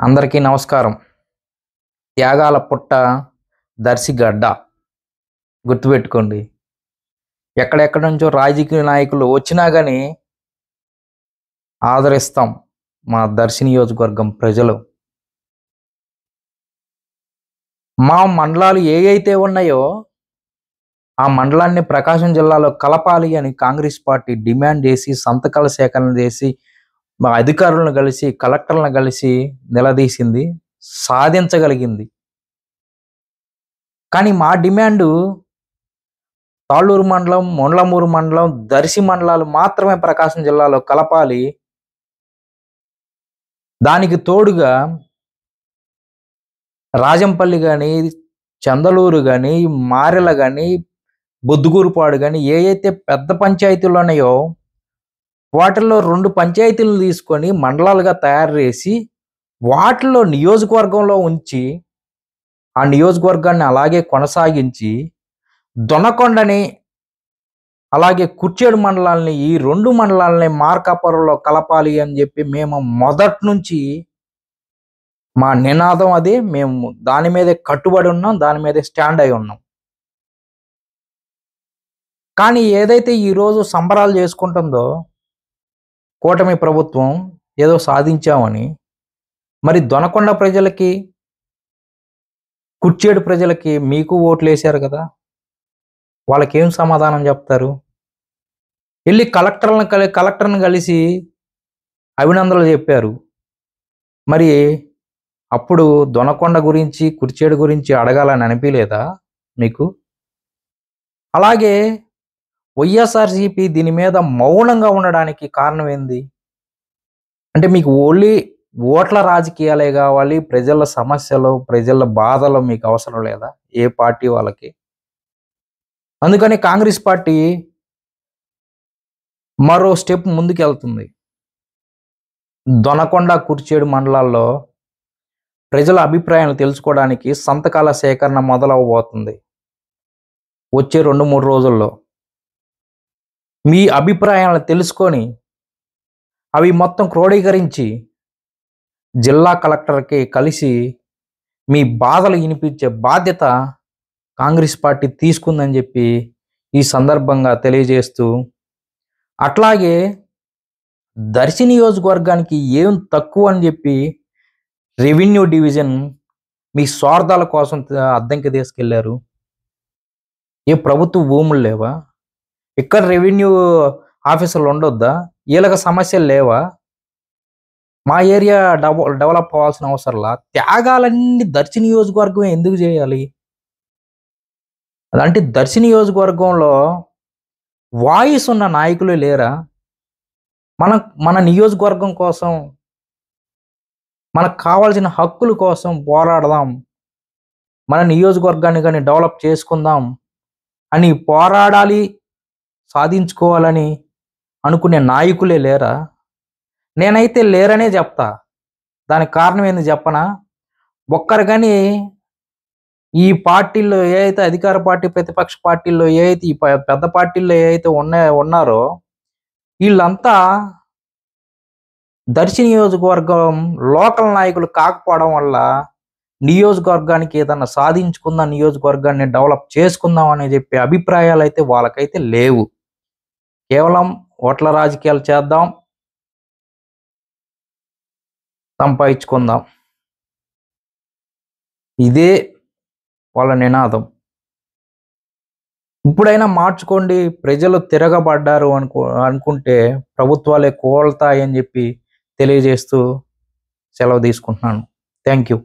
అందరికీ నమస్కారం. త్యాగాల పుట్ట దర్శిగడ్డ గుర్తుపెట్టుకోండి. ఎక్కడెక్కడి నుంచో రాజకీయ నాయకులు వచ్చినా కానీ ఆదరిస్తాం మా దర్శి నియోజకవర్గం ప్రజలు. మా మండలాలు ఏవైతే ఉన్నాయో ఆ మండలాన్ని ప్రకాశం జిల్లాలో కలపాలి అని కాంగ్రెస్ పార్టీ డిమాండ్ చేసి సంతకాల సేకరణ చేసి మా అధికారులను కలిసి కలెక్టర్లను కలిసి నిలదీసింది, సాధించగలిగింది. కానీ మా డిమాండు తాళ్ళూరు మండలం, మొండ్లమూరు మండలం, దర్శి మండలాలు మాత్రమే ప్రకాశం జిల్లాలో కలపాలి. దానికి తోడుగా రాజంపల్లి కానీ, చందలూరు కానీ, మారెల కానీ, బొద్దుగూరుపాడు కానీ ఏవైతే పెద్ద పంచాయతీలు ఉన్నాయో వాటిల్లో 2 పంచాయతీలను తీసుకొని మండలాలుగా తయారు చేసి వాటిల్లో నియోజకవర్గంలో ఉంచి ఆ నియోజకవర్గాన్ని అలాగే కొనసాగించి దొనకొండని అలాగే కుర్చేడు మండలాల్ని ఈ 2 మండలాలని మార్కాపురంలో కలపాలి అని చెప్పి మేము మొదటి నుంచి మా నినాదం అదే. మేము దాని మీదే కట్టుబడి ఉన్నాం, దాని మీదే స్టాండ్ అయి ఉన్నాం. కానీ ఏదైతే ఈరోజు సంబరాలు చేసుకుంటుందో కూటమి ప్రభుత్వం ఏదో సాధించామని, మరి దొనకొండ ప్రజలకి, కుర్చేడు ప్రజలకి మీకు ఓట్లు వేశారు కదా, వాళ్ళకేం సమాధానం చెప్తారు? వెళ్ళి కలెక్టర్ని కలిసి అభినందనలు చెప్పారు. మరి అప్పుడు దొనకొండ గురించి, కుర్చేడు గురించి అడగాలని అనిపించలేదా మీకు? అలాగే వైఎస్ఆర్సీపీ దీని మీద మౌనంగా ఉండడానికి కారణం ఏంది? అంటే మీకు ఓన్లీ ఓట్ల రాజకీయాలే కావాలి, ప్రజల సమస్యలు, ప్రజల బాధలు మీకు అవసరం లేదా ఏ పార్టీ వాళ్ళకి? అందుకని కాంగ్రెస్ పార్టీ మరో స్టెప్ ముందుకెళ్తుంది. దొనకొండ, కుర్చేడు మండలాల్లో ప్రజల అభిప్రాయాలు తెలుసుకోవడానికి సంతకాల సేకరణ మొదలవబోతుంది వచ్చే 2-3 రోజుల్లో. మీ అభిప్రాయాలను తెలుసుకొని అవి మొత్తం క్రోడీకరించి జిల్లా కలెక్టర్కి కలిసి మీ బాధలు వినిపించే బాధ్యత కాంగ్రెస్ పార్టీ తీసుకుందని చెప్పి ఈ సందర్భంగా తెలియజేస్తూ, అట్లాగే దర్శి నియోజకవర్గానికి ఏం తక్కువ అని చెప్పి రెవెన్యూ డివిజన్ మీ స్వార్థాల కోసం అద్దెకి తీసుకెళ్లారు. ఏ ప్రభుత్వ భూములు లేవా? ఇక్కడ రెవెన్యూ ఆఫీసర్లు ఉండొద్దా? వీళ్ళకి సమస్యలు లేవా? మా ఏరియా డెవలప్ అవ్వాల్సిన అవసరంలా త్యాగాలన్నీ దర్శి నియోజకవర్గం ఎందుకు చేయాలి? అదంటే దర్శి నియోజకవర్గంలో వాయిస్ ఉన్న నాయకులు లేరా? మన నియోజకవర్గం కోసం, మనకు కావాల్సిన హక్కుల కోసం పోరాడదాం, మన నియోజకవర్గాన్ని కానీ డెవలప్ చేసుకుందాం అని పోరాడాలి, సాధించుకోవాలని అనుకునే నాయకులే లేరా? నేనైతే లేరనే చెప్తా. దానికి కారణం ఏంది చెప్పనా? ఒక్కరు కానీ ఈ పార్టీల్లో ఏదైతే అధికార పార్టీ, ప్రతిపక్ష పార్టీల్లో ఏదైతే ఈ పెద్ద పార్టీల్లో ఏదైతే ఉన్నారో వీళ్ళంతా దర్శి నియోజకవర్గం లోకల్ నాయకులు కాకపోవడం వల్ల నియోజకవర్గానికి ఏదన్నా సాధించుకుందాం, నియోజకవర్గాన్ని డెవలప్ చేసుకుందాం అని చెప్పే అభిప్రాయాలు అయితే వాళ్ళకైతే లేవు. కేవలం ఓట్ల రాజకీయాలు చేద్దాం, సంపాదించుకుందాం, ఇదే వాళ్ళ నినాదం. ఇప్పుడైనా మార్చుకోండి. ప్రజలు తిరగబడ్డారు అనుకుంటే ప్రభుత్వాలే కోల్తాయని చెప్పి తెలియజేస్తూ సెలవు తీసుకుంటున్నాను. Thank you.